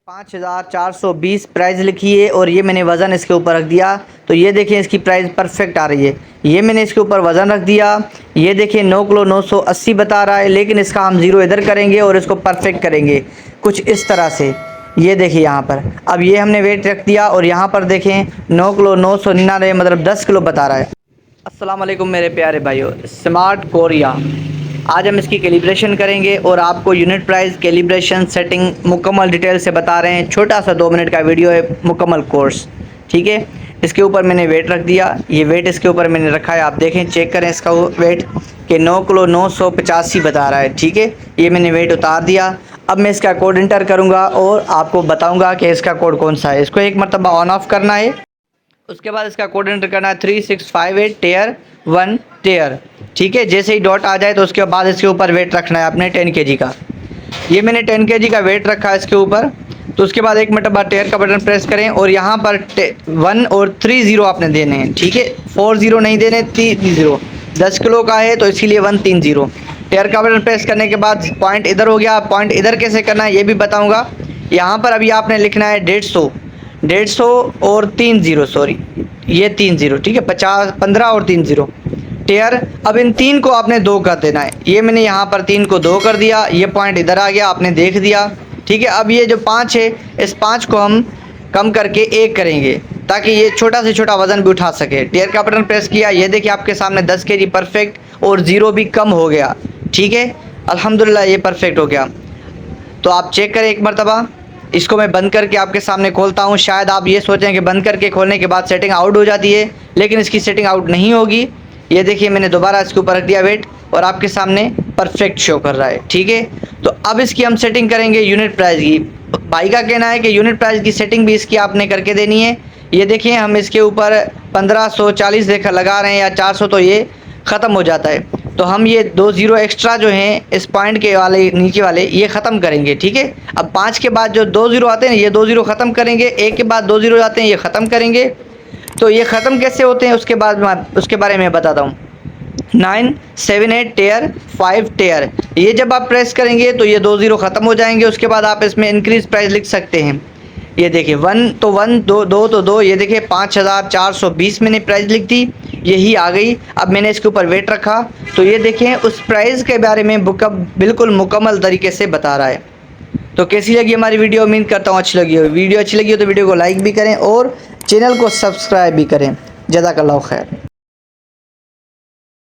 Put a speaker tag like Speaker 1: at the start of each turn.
Speaker 1: 5420 price लिखी है और ये मैंने वज़न इसके ऊपर रख दिया। तो ये देखें इसकी प्राइस परफेक्ट आ रही है। ये मैंने इसके ऊपर वज़न रख दिया। ये देखें 9 किलो 980 बता रहा है, लेकिन इसका हम ज़ीरो इधर करेंगे और इसको परफेक्ट करेंगे कुछ इस तरह से। ये देखिए यहाँ पर अब ये हमने वेट रख दिया और यहाँ पर देखें 9 किलो 999 मतलब 10 किलो बता रहा है। अस्सलाम वालेकुम मेरे प्यारे भाइयों, स्मार्ट कोरिया आज हम इसकी कैलिब्रेशन करेंगे और आपको यूनिट प्राइस, कैलिब्रेशन, सेटिंग मुकम्मल डिटेल से बता रहे हैं। छोटा सा 2 मिनट का वीडियो है, मुकम्मल कोर्स, ठीक है। इसके ऊपर मैंने वेट रख दिया। ये वेट इसके ऊपर मैंने रखा है, आप देखें, चेक करें इसका वेट कि 9 किलो 985 बता रहा है, ठीक है। ये मैंने वेट उतार दिया। अब मैं इसका कोड इंटर करूँगा और आपको बताऊँगा कि इसका कोड कौन सा है। इसको एक मरतबा ऑन ऑफ करना है, उसके बाद इसका कोड एंटर करना है 3658 टेयर 1 टेयर, ठीक है। जैसे ही डॉट आ जाए तो उसके बाद इसके ऊपर वेट रखना है अपने 10 kg का। ये मैंने 10 kg का वेट रखा है इसके ऊपर। तो उसके बाद एक मिनट बाद टेयर का बटन प्रेस करें और यहाँ पर 1 और 3 0 आपने देने हैं, ठीक है। 4 0 नहीं देने, 3 0। 10 किलो का है तो इसीलिए 1 3 0। टेयर का बटन प्रेस करने के बाद पॉइंट इधर हो गया। पॉइंट इधर कैसे करना है ये भी बताऊँगा। यहाँ पर अभी आपने लिखना है 150 और 3 0, सॉरी ये 3 0, ठीक है। 50 15 और 3 0 टेयर। अब इन 3 को आपने 2 कर देना है। ये मैंने यहाँ पर 3 को 2 कर दिया। ये पॉइंट इधर आ गया, आपने देख दिया, ठीक है। अब ये जो 5 है, इस 5 को हम कम करके 1 करेंगे ताकि ये छोटा से छोटा वज़न भी उठा सके। टेयर का बटन प्रेस किया, ये देखिए आपके सामने 10 kg परफेक्ट और 0 भी कम हो गया, ठीक है। अल्हम्दुलिल्लाह ये परफेक्ट हो गया। तो आप चेक करें एक मरतबा। इसको मैं बंद करके आपके सामने खोलता हूँ। शायद आप ये सोचें कि बंद करके खोलने के बाद सेटिंग आउट हो जाती है, लेकिन इसकी सेटिंग आउट नहीं होगी। ये देखिए मैंने दोबारा इसके ऊपर रख दिया वेट और आपके सामने परफेक्ट शो कर रहा है, ठीक है। तो अब इसकी हम सेटिंग करेंगे यूनिट प्राइस की। भाई का कहना है कि यूनिट प्राइस की सेटिंग भी इसकी आपने करके देनी है। ये देखिए हम इसके ऊपर 1540 देखा लगा रहे हैं या 400, तो ये ख़त्म हो जाता है। तो हम ये 2 0 एक्स्ट्रा जो हैं इस पॉइंट के वाले नीचे वाले ये ख़त्म करेंगे, ठीक है। अब 5 के बाद जो 2 0 आते हैं ये 2 0 ख़त्म करेंगे। 1 के बाद 2 0 आते हैं ये ख़त्म करेंगे। तो ये ख़त्म कैसे होते हैं उसके बाद उसके बारे में बताता हूँ। 9 7 8 टेयर 5 टेयर, ये जब आप प्रेस करेंगे तो ये 2 0 ख़त्म हो जाएंगे। उसके बाद आप इसमें इंक्रीज़ प्राइस लिख सकते हैं। ये देखिए 1 तो 1, 2 2 तो 2। ये देखिए 5420 मैंने प्राइस लिख दी, यही आ गई। अब मैंने इसके ऊपर वेट रखा तो ये देखें उस प्राइस के बारे में बिल्कुल मुकम्मल तरीके से बता रहा है। तो कैसी लगी हमारी वीडियो? उम्मीद करता हूँ अच्छी लगी हो। वीडियो अच्छी लगी हो तो वीडियो को लाइक भी करें और चैनल को सब्सक्राइब भी करें। जज़ाकल्लाहु खैर।